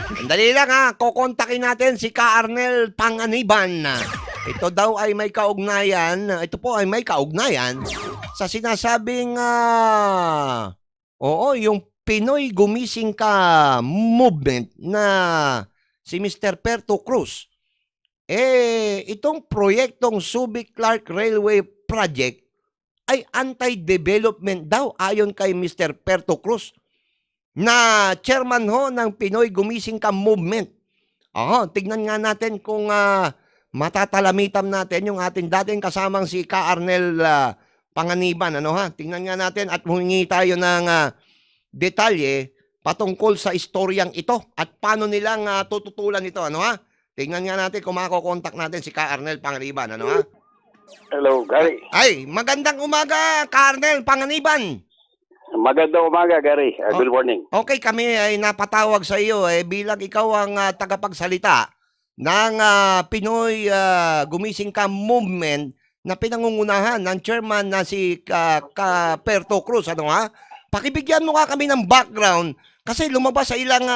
Sandali lang ha, kokontakin natin si Ka Arnel Panganiban. Ito daw ay may kaugnayan, ito po ay may kaugnayan sa sinasabing, oo, yung Pinoy Gumising Ka movement na si Mr. Perto Cruz. Itong proyektong Subic Clark Railway Project ay anti-development daw ayon kay Mr. Perto Cruz na chairman ho ng Pinoy Gumising Ka Movement. Tignan nga natin kung matatalamitan natin yung ating dating kasamang si Ka Arnel Panganiban. Tingnan nga natin at humingi tayo ng detalye patungkol sa istoryang ito at paano nilang tututulan ito. Tingnan nga natin kung makakokontak natin si Ka Arnel Panganiban. Hello, Gary. Ay, magandang umaga, Ka Arnel Panganiban. Magandang umaga, Gary. Good morning. Okay, kami ay napatawag sa iyo bilang ikaw ang tagapagsalita ng Pinoy Gumising Ka Movement na pinangungunahan ng chairman na si Perto Cruz. Pakibigyan mo ka kami ng background kasi lumabas sa ilang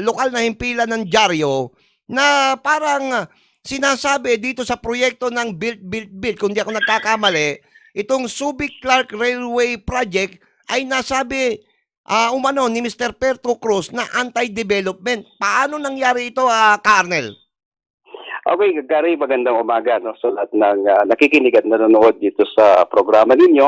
lokal na himpilan ng dyaryo na parang sinasabi dito sa proyekto ng Build, kung di ako nagkakamali, itong Subic Clark Railway Project ay nasabi umano ni Mr. Perto Cruz na anti-development. Paano nangyari ito, Ka Arnel? Okay, Gary, magandang umaga sa lahat ng nakikinig at nanonood dito sa programa ninyo,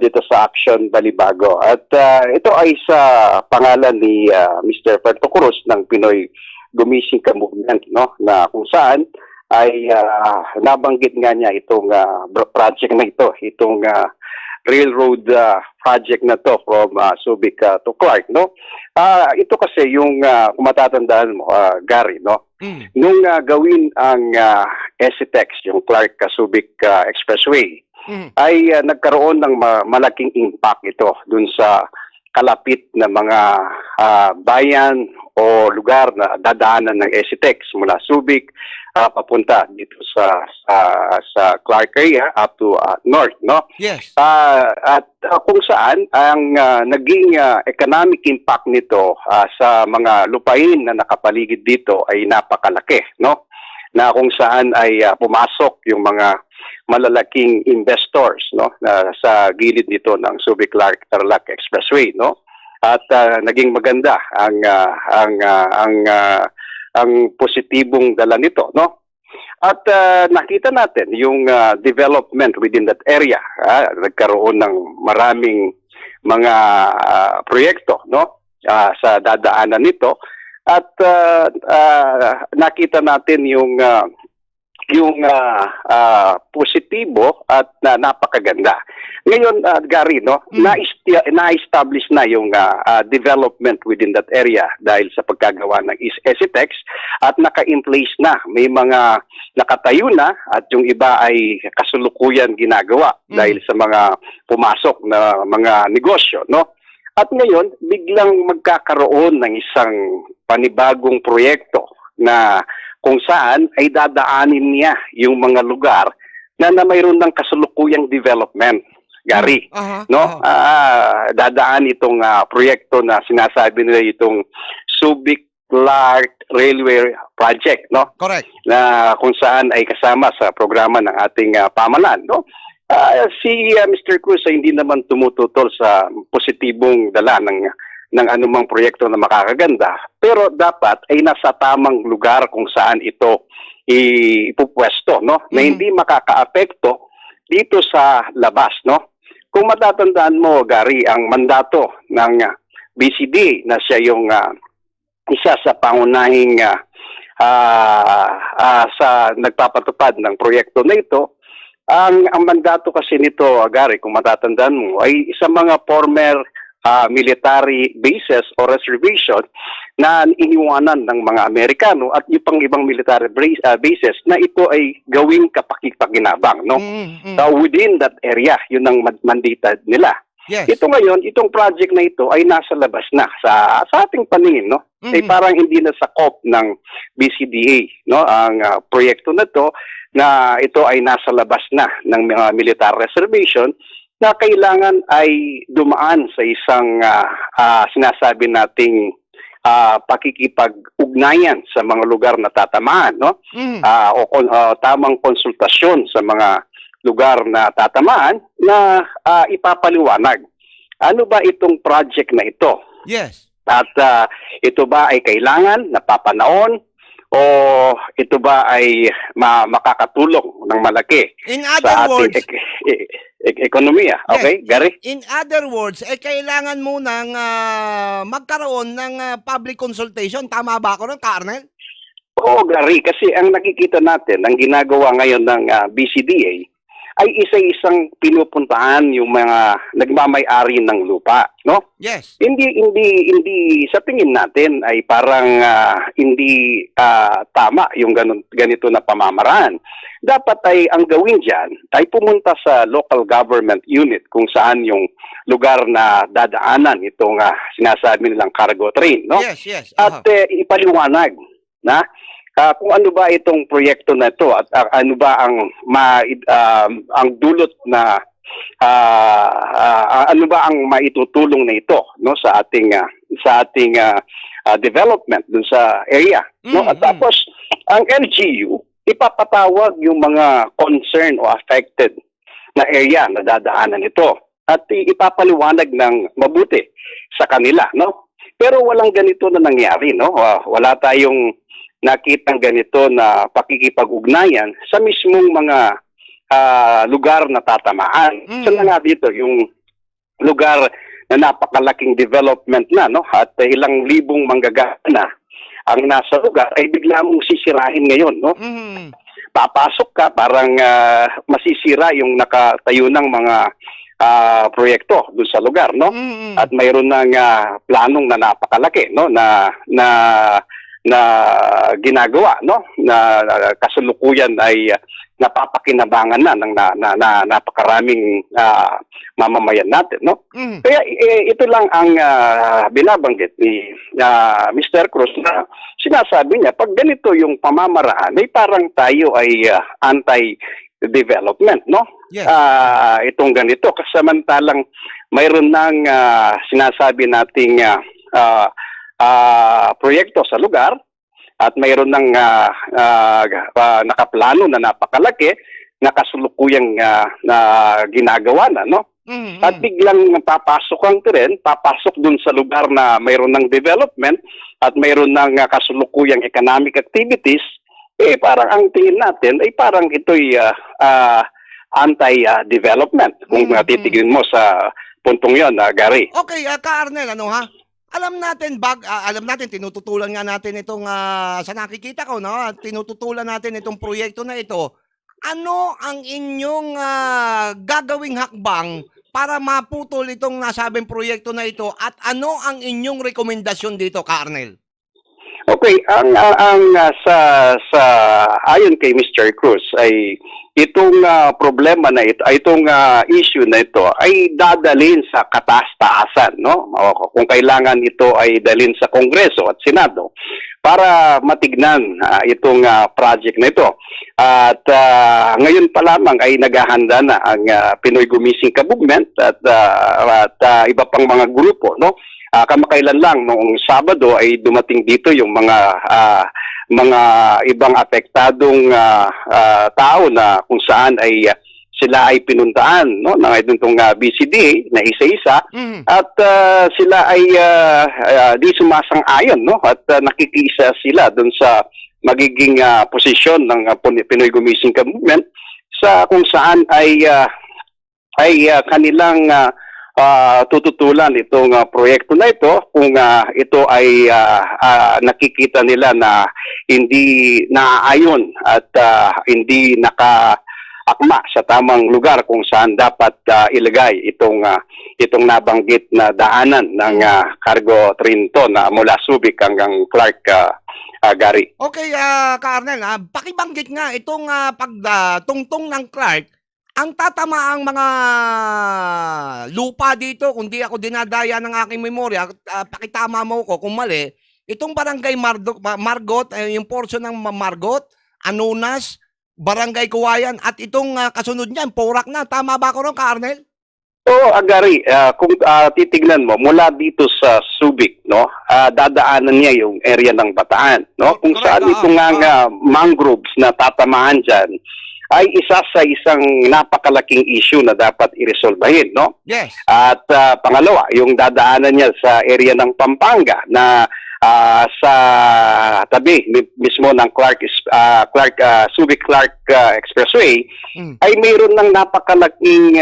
dito sa Action Balibago. At ito ay sa pangalan ni Mr. Perto Cruz ng Pinoy Gumising Ka Movement, na kung saan ay nabanggit nga niya itong project na ito, itong railroad project na to from Subic to Clark, ito kasi yung kung matatandaan mo, Gary, nung gawin ang SCTEX, yung Clark Subic Expressway, ay nagkaroon ng malaking impact ito dun sa kalapit na mga bayan o lugar na dadaanan ng SCTEX mula Subic papunta dito sa Clark area up to north, Yes. At kung saan ang naging economic impact nito sa mga lupain na nakapaligid dito ay napakalaki, na kung saan ay pumasok yung mga malalaking investors, na sa gilid nito ng Subic Clark Tarlac Expressway, at naging maganda ang positibong dala nito, at nakita natin yung development within that area. Nagkaroon ng maraming mga proyekto, sa dadaanan nito, at nakita natin yung positibo at napakaganda. Ngayon, Gary, na-establish na yung development within that area dahil sa pagkagawa ng SCTEX at naka-in-place na. May mga nakatayo na at yung iba ay kasulukuyan ginagawa dahil sa mga pumasok na mga negosyo, At ngayon, biglang magkakaroon ng isang panibagong proyekto na kung saan ay dadaanin niya yung mga lugar na mayroon ng kasalukuyang development, Gary. Dadaan itong proyekto na sinasabi nila itong Subic Clark Railway Project, Correct. Na kung saan ay kasama sa programa ng ating pamahalaan, si Mr. Cruz ay hindi naman tumututol sa positibong dala ng anumang proyekto na makakaganda, pero dapat ay nasa tamang lugar kung saan ito ipupwesto, na hindi makakaapekto dito sa labas, Kung matatandaan mo, Gary, ang mandato ng BCD na siya yung isa sa pangunahing sa nagpapatupad ng proyekto na ito, ang mandato kasi nito, Gary, kung matatandaan mo, ay isang mga former military bases o reservation na iniwanan ng mga Amerikano at yung pang ibang military bases na ito ay gawing kapaki-pakinabang, within that area, yun ang mandate nila. Yes. Ito ngayon, itong project na ito ay nasa labas na sa ating paningin, ay parang hindi na sakop ng BCDA, ang proyekto na to, na ito ay nasa labas na ng mga military reservation na kailangan ay dumaan sa isang sinasabi nating pakikipag-ugnayan sa mga lugar na tatamaan, no? Mhm. Tamang konsultasyon sa mga lugar na tatamaan na ipapaliwanag. Ano ba itong project na ito? Yes. At ito ba ay kailangan, napapanahon, o ito ba ay makakatulong ng malaki In sa other ating words, ekonomiya? Okay, Gary? in other words, kailangan mo nang magkaroon ng public consultation. Tama ba ako ron, Ka-Arnel? Oo, Gary, kasi ang nakikita natin, ang ginagawa ngayon ng BCDA, ay isa-isang pinupuntahan yung mga nagmamay-ari ng lupa, no? Yes. Hindi sa tingin natin ay parang hindi tama yung ganito na pamamaraan. Dapat ay ang gawin diyan ay pumunta sa local government unit kung saan yung lugar na dadaanan itong sinasabi nilang cargo train, no? Yes, yes. At ipaliwanag na kung ano ba itong proyekto na ito at ano ba ang dulot na ano ba ang maitutulong na ito, no, sa ating development dun sa area, no? At tapos ang LGU ipapatawag yung mga concerned o affected na area na dadaanan ito at ipapaliwanag ng mabuti sa kanila, no? Pero walang ganito na nangyari, no? Wala tayong nakitang ganito na pakikipag-ugnayan sa mismong mga lugar na tatamaan. Saan na nga dito yung lugar na napakalaking development na, no? At ilang libong manggagana ang nasa lugar ay bigla mong sisirahin ngayon, no? Papasok ka, parang masisira yung nakatayo ng mga proyekto doon sa lugar, no? At mayroon ng planong na napakalaki, no? Na ginagawa, no, na kasalukuyan ay napapakinabangan na ng napakaraming mamamayan natin, no? Kaya ito lang ang binabanggit ni Mr. Cruz na sinasabi niya, pag ganito yung pamamaraan, ay parang tayo ay anti-development, no? Yes. Itong ganito, kasamantalang mayroon ng sinasabi nating proyekto sa lugar at mayroon ng nakaplano na napakalaki na kasulukuyang ginagawa na, no? At biglang papasok dun sa lugar na mayroon ng development at mayroon ng kasulukuyang economic activities, parang ang tingin natin ay parang ito'y anti-development kung titignan mo sa puntong yon, Gary. Okay, Ka-Arnel, ano ha? Alam natin tinututulan nga natin itong sa nakikita ko, no? Tinututulan natin itong proyekto na ito. Ano ang inyong gagawing hakbang para maputol itong nasabing proyekto na ito at ano ang inyong rekomendasyon dito, Ka-Arnel? Okay, ang sa ayon kay Mr. Cruz ay itong problema na ito, itong issue na ito ay dadalhin sa kataas-taasan, no? O, kung kailangan ito ay dalhin sa Kongreso at Senado para matignan itong project na ito. At ngayon pa lamang ay naghahanda na ang Pinoy Gumising ka Movement at iba pang mga grupo, no? Kamakailan lang noong Sabado ay dumating dito yung mga ibang apektadong tao na kung saan ay sila ay pinuntaan, no, ng itong BCDA na isa-isa at sila ay di sumasang-ayon, no, at nakikisa sila doon sa magiging posisyon ng Pinoy Gumising ka Movement sa kung saan ay kanilang tututulan itong proyekto na ito kung ito ay nakikita nila na hindi naaayon at hindi nakaakma sa tamang lugar kung saan dapat ilagay itong nabanggit na daanan ng cargo train to na mula Subic hanggang Clark, Gary. Okay, Ka-Arnel, pakibanggit nga itong pagtungtong ng Clark. Ang tatamaang mga lupa dito, kung di ako dinadaya ng aking memorya, pakitama mo ko kung mali, itong barangay Margot, yung portion ng Margot, Anunas, Barangay Kuwayan, at itong kasunod niyan, Porac na. Tama ba ako ron, Ka-Arnel? Oo, Agari, kung titignan mo mula dito sa Subic, no, dadaanan niya yung area ng Bataan, no? Kung Correct, saan ito nga mangroves na tatamaan diyan ay isa sa isang napakalaking issue na dapat iresolbahin, no? Yes. At pangalawa, yung dadaanan niya sa area ng Pampanga na sa tabi mismo ng Subic Clark Expressway Mm. ay mayroon ng napakalaking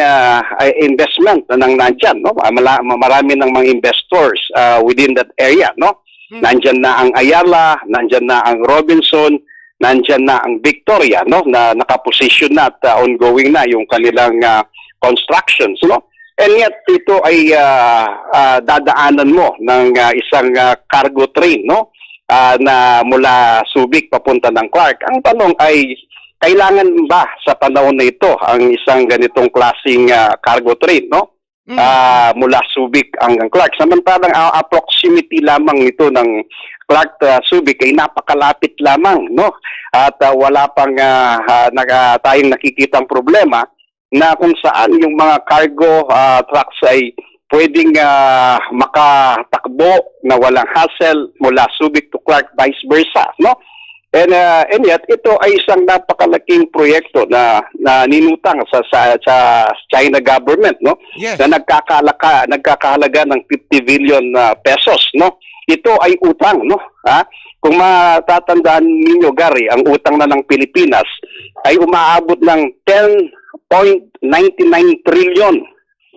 investment na nang nandyan, no? Marami ng mga investors within that area, no? Mm. Nandyan na ang Ayala, nandyan na ang Robinson, nandyan na ang Victoria, no? Na nakaposisyon na at ongoing na yung kanilang constructions, no? And yet ito ay dadaanan mo ng isang cargo train, no? Na mula Subic papunta ng Clark. Ang tanong ay kailangan ba sa panahon na ito ang isang ganitong klaseng cargo train, no? Mula Subic hanggang Clark. Samantalang ang proximity lamang nito ng Clark Subic ay napakalapit lamang, no? At wala pang tayong nakikitang problema na kung saan yung mga cargo trucks ay pwedeng makatakbo na walang hassle mula Subic to Clark, vice versa, no? And yet ito ay isang napakalaking proyekto na ninutang sa China government, no? Yes. Na nagkakahalaga ng 50 billion pesos, no? Ito ay utang, no? Kung matatandaan ninyo, Gary, ang utang na ng Pilipinas ay umaabot ng 10.99 trillion,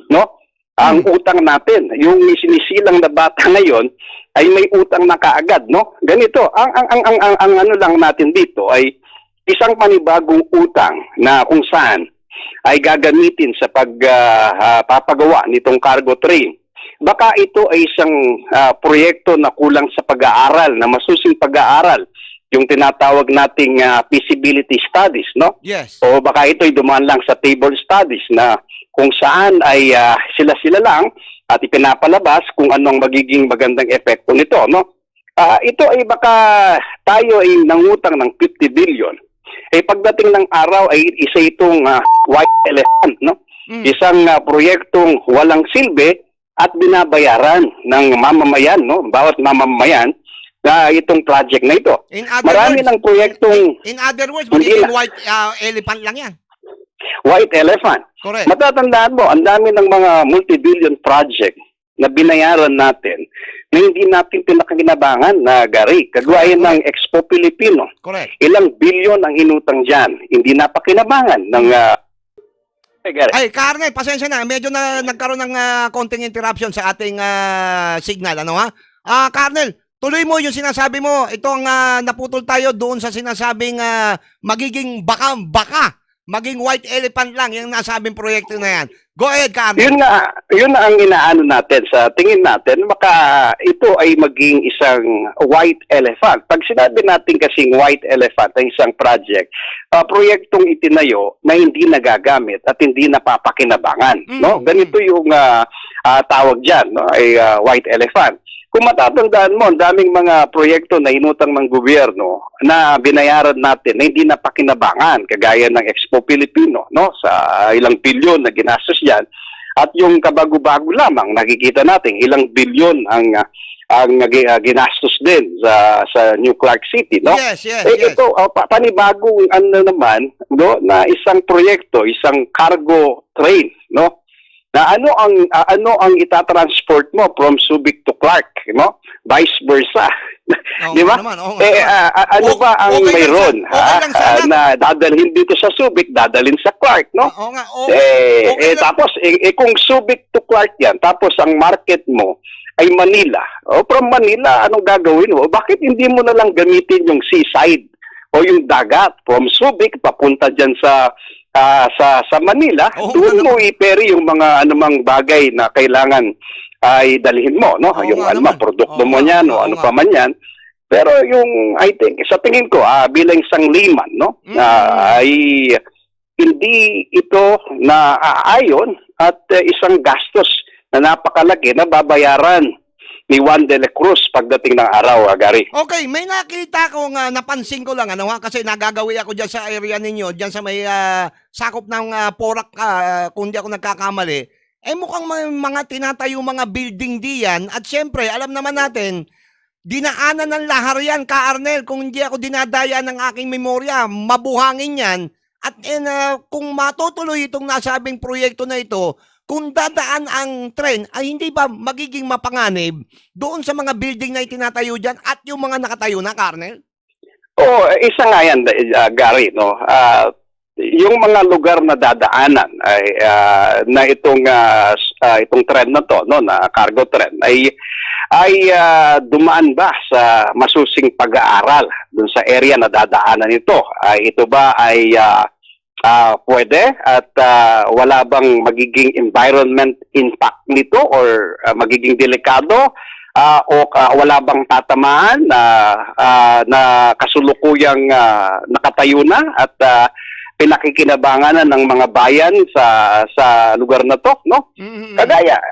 no? Ang utang natin, yung sinisilang na bata ngayon ay may utang na kaagad, no? Ganito, ang ano lang natin dito ay isang panibagong utang na kung saan ay gagamitin sa pagpapagawa nitong cargo train. Baka ito ay isang proyekto na kulang sa pag-aaral, na masusing pag-aaral, yung tinatawag nating feasibility studies, no? Yes. O baka ito ay dumaan lang sa table studies na kung saan ay sila-sila lang at ipinapalabas kung anong magiging magandang epekto nito, no? Ito ay baka tayo ay nangutang ng 50 billion. Eh pagdating ng araw ay isa itong white elephant, no? Isang proyektong walang silbi at binabayaran ng mamamayan, no? Bawat mamamayan na itong project na ito. Marami ng proyektong in other words, hindi magiging white elephant lang yan. white elephant. Correct. Matatandaan mo, ang dami ng mga multi-billion project na binayaran natin na hindi natin pinakakinabangan na Gary. Kagaya ng Expo Pilipino. Correct. Ilang bilyon ang inutang dyan. Hindi napakinabangan ng Gary. Ay, Karnel, pasensya na. Medyo na nagkaroon ng konting interruption sa ating signal. Ano ha? Karnel, tuloy mo yung sinasabi mo. Itong naputol tayo doon sa sinasabing magiging baka maging white elephant lang yung nasabing proyekto na yan. Go ahead, Karnel. Yun na ang inaano natin sa tingin natin, baka ito ay maging isang white elephant. Pag sinabi natin kasing white elephant ang isang project, proyektong itinayo na hindi nagagamit at hindi napapakinabangan, no? Ganito yung tawag diyan, no? Ay white elephant. Kung matatandaan mo, ang daming mga proyekto na inutang ng gobyerno na binayaran natin na hindi napakinabangan, kagaya ng Expo Pilipino, no? Sa ilang bilyon na ginastos yan. At yung kabago-bago lamang, nakikita natin ilang bilyon ang ginastos din sa New Clark City, no? Yes. Ito, panibagong ano naman, no? Na isang proyekto, isang cargo train, no? Na ano ang itatransport mo from Subic to Clark, no? Vice versa. Di ba? Ano ba ang mayroon na dadalhin dito sa Subic, dadalhin sa Clark, no? Tapos kung Subic to Clark yan, tapos ang market mo ay Manila. O from Manila, anong gagawin mo? Bakit hindi mo na lang gamitin yung seaside o yung dagat from Subic papunta diyan sa Manila? Doon mo i-ferry yung mga anumang bagay na kailangan ay dalhin mo, no? Yung produkto mo niyan o ano pa man yan. Pero yung, I think, sa tingin ko, bilang isang layman, no? Ay hindi ito na aayon at isang gastos na napakalaki na babayaran ni Juan de la Cruz pagdating ng araw, Gary. Okay, may nakita ko napansin ko lang, kasi nagagawi ako dyan sa area ninyo, dyan sa may sakop ng Porac, kung di ako nagkakamali. mukhang may mga tinatayo mga building diyan at syempre, alam naman natin, dinaanan ng lahar yan, Ka Arnel. Kung hindi ako dinadaya ng aking memorya, mabuhangin yan. At kung matutuloy itong nasabing proyekto na ito, kung dadaan ang tren, ay hindi ba magiging mapanganib doon sa mga building na itinatayo dyan at yung mga nakatayo na, Ka Arnel? Oo, isa nga yan, Gary, no? Yung mga lugar na dadaanan ay na itong tren na to, no, na cargo tren ay dumaan ba sa masusing pag-aaral dun sa area na dadaanan ito? Ito ba ay pwede at wala bang magiging environment impact nito or magiging delikado? O wala bang tatamaan na kasulukuyang nakatayo na at pinakikinabangan ng mga bayan sa lugar na to, no? Mm-hmm.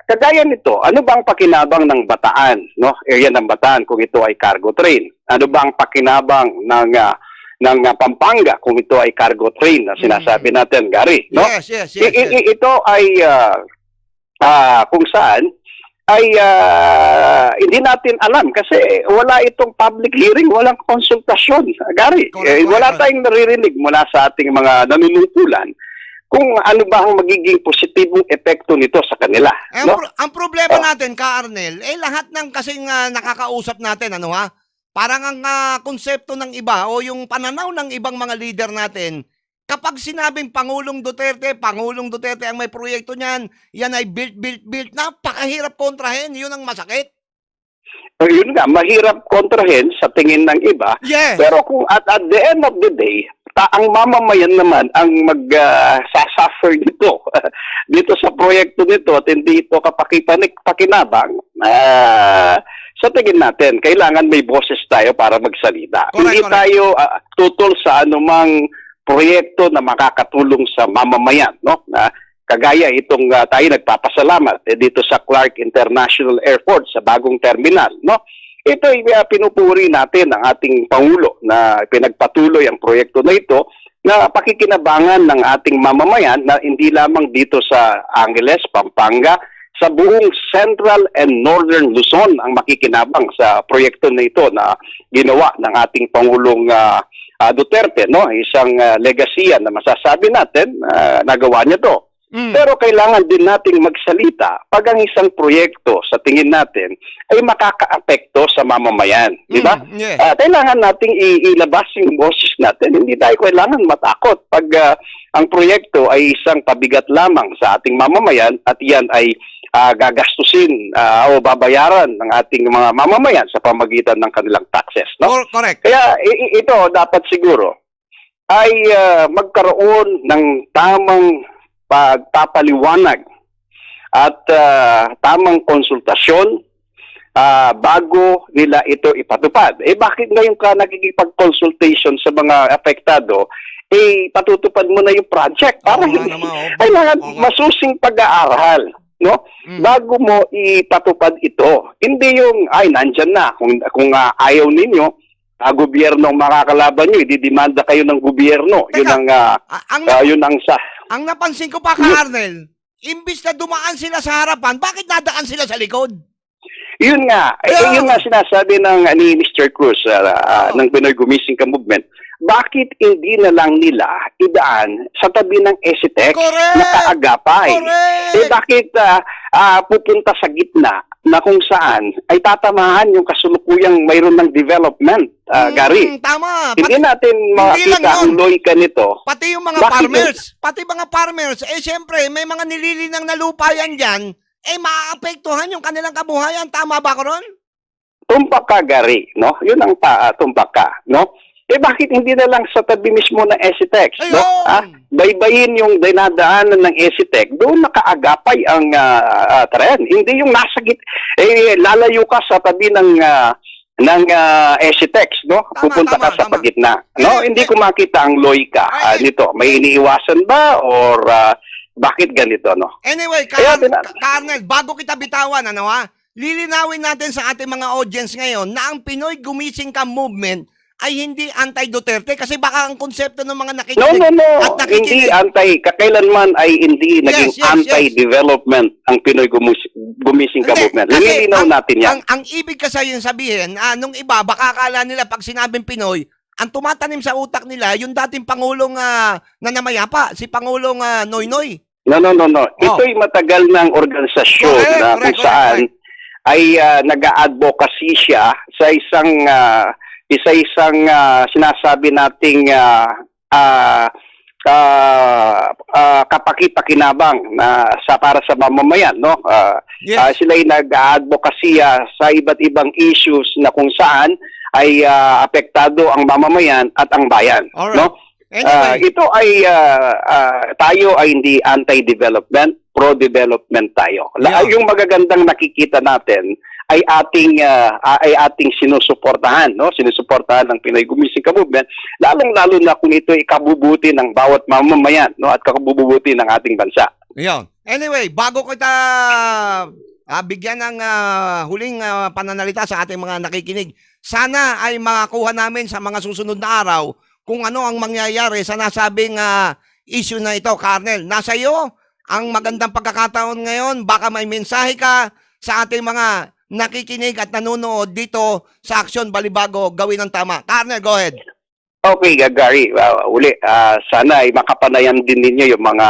Kagaya nito, ano bang pakinabang ng Bataan, no? Area ng Bataan kung ito ay cargo train? Ano bang pakinabang ng Pampanga kung ito ay cargo train na sinasabi natin, Gary, no? Yes. Ito ay kung saan ay hindi natin alam kasi wala itong public hearing, walang konsultasyon, Gary. Wala tayong naririnig mula sa ating mga nanunungkulan kung ano ba ang magiging positibong epekto nito sa kanila. No? Ang problema natin, Ka Arnel, lahat ng kasing nakakausap natin, ano ha? Parang ang konsepto ng iba o yung pananaw ng ibang mga leader natin, kapag sinabing Pangulong Duterte ang may proyekto niyan, yan ay built, napakahirap kontrahin, yun ang masakit. Yun nga, mahirap kontrahin sa tingin ng iba. Yes. Pero kung at the end of the day, ang mamamayan naman ang mag-suffer dito. Dito sa proyekto nito at hindi ito pakinabang, sa tingin natin, kailangan may boses tayo para magsalita. Hindi tayo tutol sa anumang proyekto na makakatulong sa mamamayan, no? Kagaya itong tayo nagpapasalamat dito sa Clark International Airport sa bagong terminal, no? Ito ay pinupuri natin ang ating Pangulo na pinagpatuloy ang proyekto na ito na pakikinabangan ng ating mamamayan na hindi lamang dito sa Angeles, Pampanga, sa buong Central and Northern Luzon ang makikinabang sa proyekto na ito na ginawa ng ating Pangulong Duterte, no? Isang legasiya na masasabi natin nagawa niya to. Pero kailangan din nating magsalita pag ang isang proyekto sa tingin natin ay makakaapekto sa mamamayan, di ba? Yeah. Kailangan nating ilabas yung boses natin. Hindi tayo kailangan matakot pag ang proyekto ay isang pabigat lamang sa ating mamamayan at yan ay gagastusin o babayaran ng ating mga mamamayan sa pamagitan ng kanilang taxes, no? Correct. Kaya ito dapat siguro ay magkaroon ng tamang pagpapaliwanag at tamang konsultasyon bago nila ito ipatupad. Bakit ngayon ka nagkikipag-consultation sa mga apektado? Patutupad mo na yung project para kailangan masusing pag-aaral, no? Bago mo ipatupad ito. Hindi yung nandyan na kung ayaw ninyo gobyerno ang makakalaban nyo, didemanda kayo ng gobyerno. Teka, Yun ang ang napansin ko pa, Ka Arnel, imbis na dumaan sila sa harapan, bakit nadaan sila sa likod? Yun nga. Yun nga sinasabi ni Mr. Cruz ng Pinoy Gumising Ka Movement. Bakit hindi na lang nila idaan sa tabi ng ECTEC na kaagapay? Bakit pupunta sa gitna na kung saan ay tatamaan yung kasulukuyang mayroon ng development, Gary? Tama. Hindi natin makita ang loika nito. Pati yung mga farmers, siyempre, may mga nililinang na lupa yan dyan, maaapektuhan yung kanilang kabuhayan. Tama ba ko ron? Tumpak ka, Gary, no? Yun ang tumpak ka, no? Bakit hindi na lang sa tabi mismo ng ECTEC, no? Baybayin yung dinadaanan ng ECTEC, doon nakaagapay ang tren. Hindi yung nasa lalayo ka sa tabi ng ECTEC, no? Pupunta ka sa pagitna. No? Hindi ko makita ang loika nito. May iniiwasan ba or bakit ganito, no? Anyway, Arnel, bago kita bitawan, lilinawin natin sa ating mga audience ngayon na ang Pinoy Gumising Ka Movement ay hindi anti-Duterte? Kasi baka ang konsepto ng mga No, nakikinig no, no. at Hindi nakikinig. kakailanman ay hindi naging Yes. anti-development ang Pinoy Gumising Ka Hindi, Movement. kasi Linilinaw natin yan. ang ibig kasi yung sabihin, nung iba, baka akala nila pag sinabing Pinoy, ang tumatanim sa utak nila, yung dating Pangulong na namayapa, si Pangulong Noynoy. No. Oh. Ito'y matagal ng organisasyon Correct, na correct, kung saan correct. ay nag-advocacy siya sa isang sinasabi nating kapaki-pakinabang na para sa mamamayan, no? Yes. Sila ay nag-advocacy sa iba't ibang issues na kung saan ay apektado ang mamamayan at ang bayan, Alright. no? Anyway, Ito ay tayo ay hindi anti-development, pro-development tayo. Yeah. Yung magagandang nakikita natin ay ating sinusuportahan, no? Sinusuportahan ng Pinoy Gumising Ka Movement, lalong-lalo na kung ito ay kabubuti ng bawat mamamayan, no? At kabubuti ng ating bansa. yun. Anyway, bago kita bigyan ng huling pananalita sa ating mga nakikinig, sana ay makakuha namin sa mga susunod na araw kung ano ang mangyayari sa nasabing issue na ito, Colonel. Nasa iyo ang magandang pagkakataon ngayon. Baka may mensahe ka sa ating mga nakikinig at nanonood dito sa Aksyon Balibago, Gawin ang Tama. Colonel, go ahead. Okay, Gary, uli, sana ay makapanayan din ninyo yung mga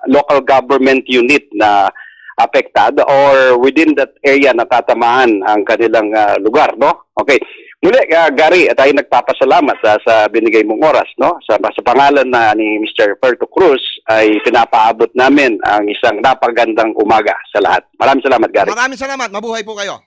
local government unit na apektado or within that area natatamaan ang kanilang lugar, no? Okay. Muli, Gary, tayo nagpapasalamat sa binigay mong oras, no? Sa pangalan ni Mr. Perto Cruz ay pinapaabot namin ang isang napagandang umaga sa lahat. Maraming salamat, Gary. Maraming salamat. Mabuhay po kayo.